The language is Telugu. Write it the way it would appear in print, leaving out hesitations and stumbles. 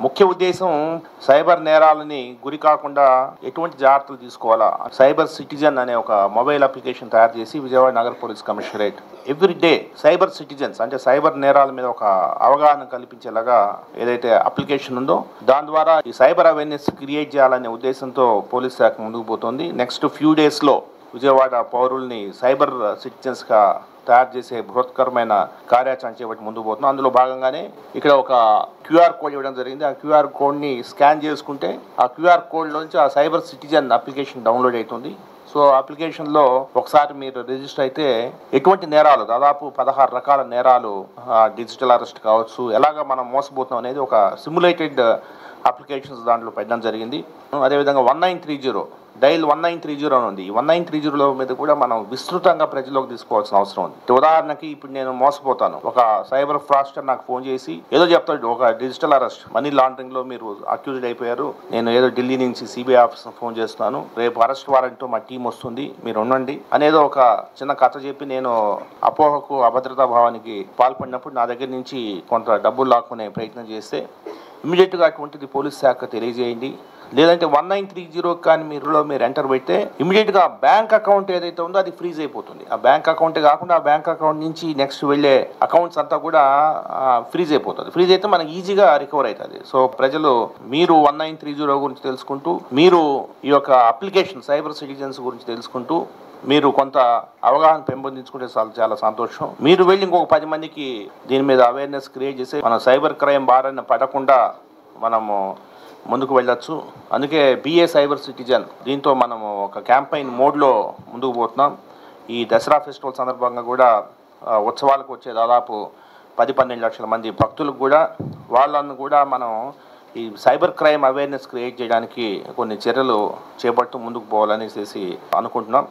ముఖ్య ఉద్దేశం సైబర్ నేరాలని గురి కాకుండా ఎటువంటి జాగ్రత్తలు తీసుకోవాలా, సైబర్ సిటిజన్ అనే ఒక మొబైల్ అప్లికేషన్ తయారు చేసి విజయవాడ నగర police commissionerate every day cyber citizens అంటే సైబర్ నేరాల మీద ఒక అవగాహన కల్పించేలాగా ఏదైతే అప్లికేషన్ ఉందో దాని ద్వారా ఈ సైబర్ అవేర్నెస్ క్రియేట్ చేయాలనే ఉద్దేశంతో పోలీస్ శాఖ ముందుకు పోతుంది. నెక్స్ట్ ఫ్యూ డేస్లో విజయవాడ పౌరుల్ని సైబర్ సిటిజన్స్గా తయారు చేసే బృహత్కరమైన కార్యాచరణ చేపట్టి ముందుకు పోతున్నాం. అందులో భాగంగానే ఇక్కడ ఒక క్యూఆర్ కోడ్ ఇవ్వడం జరిగింది. ఆ క్యూఆర్ కోడ్ని స్కాన్ చేసుకుంటే ఆ క్యూఆర్ కోడ్లోంచి ఆ సైబర్ సిటిజన్ అప్లికేషన్ డౌన్లోడ్ అవుతుంది. సో అప్లికేషన్లో ఒకసారి మీరు రిజిస్టర్ అయితే ఎటువంటి నేరాలు దాదాపు 16 రకాల నేరాలు, డిజిటల్ అరెస్ట్ కావచ్చు, ఎలాగ మనం మోసపోతున్నాం అనేది ఒక సిమ్యులేటెడ్ అప్లికేషన్స్ దాంట్లో పెట్టడం జరిగింది. అదేవిధంగా 1930 డైల్ 1930 అని ఉంది. ఈ 1930 మీద కూడా మనం విస్తృతంగా ప్రజల్లోకి తీసుకోవాల్సిన అవసరం ఉంది. ఉదాహరణకి ఇప్పుడు నేను మోసపోతాను, ఒక సైబర్ ఫ్రాస్టర్ నాకు ఫోన్ చేసి ఏదో చెప్తాడు, ఒక డిజిటల్ అరెస్ట్ మనీ లాండరింగ్ లో మీరు అక్యూజ్డ్ అయిపోయారు, నేను ఏదో ఢిల్లీ నుంచి సిబిఐ ఆఫీస్ ఫోన్ చేస్తున్నాను, రేపు అరెస్ట్ వారెంట్ మా టీం వస్తుంది, మీరు ఉండండి అనేదో ఒక చిన్న కథ చెప్పి నేను అపోహకు అభద్రతా భావానికి పాల్పడినప్పుడు నా దగ్గర నుంచి కొంత డబ్బులు లాక్కునే ప్రయత్నం చేస్తే ఇమీడియట్గా అటువంటిది పోలీస్ శాఖ తెలియజేయండి. లేదంటే 1930 కానీ మీరు ఎంటర్ పెడితే ఇమీడియట్గా బ్యాంక్ అకౌంట్ ఏదైతే ఉందో అది ఫ్రీజ్ అయిపోతుంది. ఆ బ్యాంక్ అకౌంటే కాకుండా ఆ బ్యాంక్ అకౌంట్ నుంచి నెక్స్ట్ వెళ్ళే అకౌంట్స్ అంతా కూడా ఫ్రీజ్ అయిపోతుంది. ఫ్రీజ్ అయితే మనకి ఈజీగా రికవర్ అవుతుంది. సో ప్రజలు మీరు 1930 గురించి తెలుసుకుంటూ, మీరు ఈ యొక్క అప్లికేషన్ సైబర్ సిటిజన్స్ గురించి తెలుసుకుంటూ మీరు కొంత అవగాహన పెంపొందించుకుంటే చాలా సంతోషం. మీరు వెళ్ళి ఇంకొక 10 మందికి దీని మీద అవేర్నెస్ క్రియేట్ చేసి మన సైబర్ క్రైమ్ బారిన పడకుండా మనము ముందుకు వెళ్ళొచ్చు. అందుకే బిఏ సైబర్ సిటిజన్ దీంతో మనము ఒక క్యాంపెయిన్ మోడ్లో ముందుకు పోతున్నాం. ఈ దసరా ఫెస్టివల్ సందర్భంగా కూడా ఉత్సవాలకు వచ్చే దాదాపు 10-12 లక్షల మంది భక్తులకు కూడా వాళ్ళను కూడా మనం ఈ సైబర్ క్రైమ్ అవేర్నెస్ క్రియేట్ చేయడానికి కొన్ని చర్యలు చేపడుతూ ముందుకు పోవాలనేసి అనుకుంటున్నాం.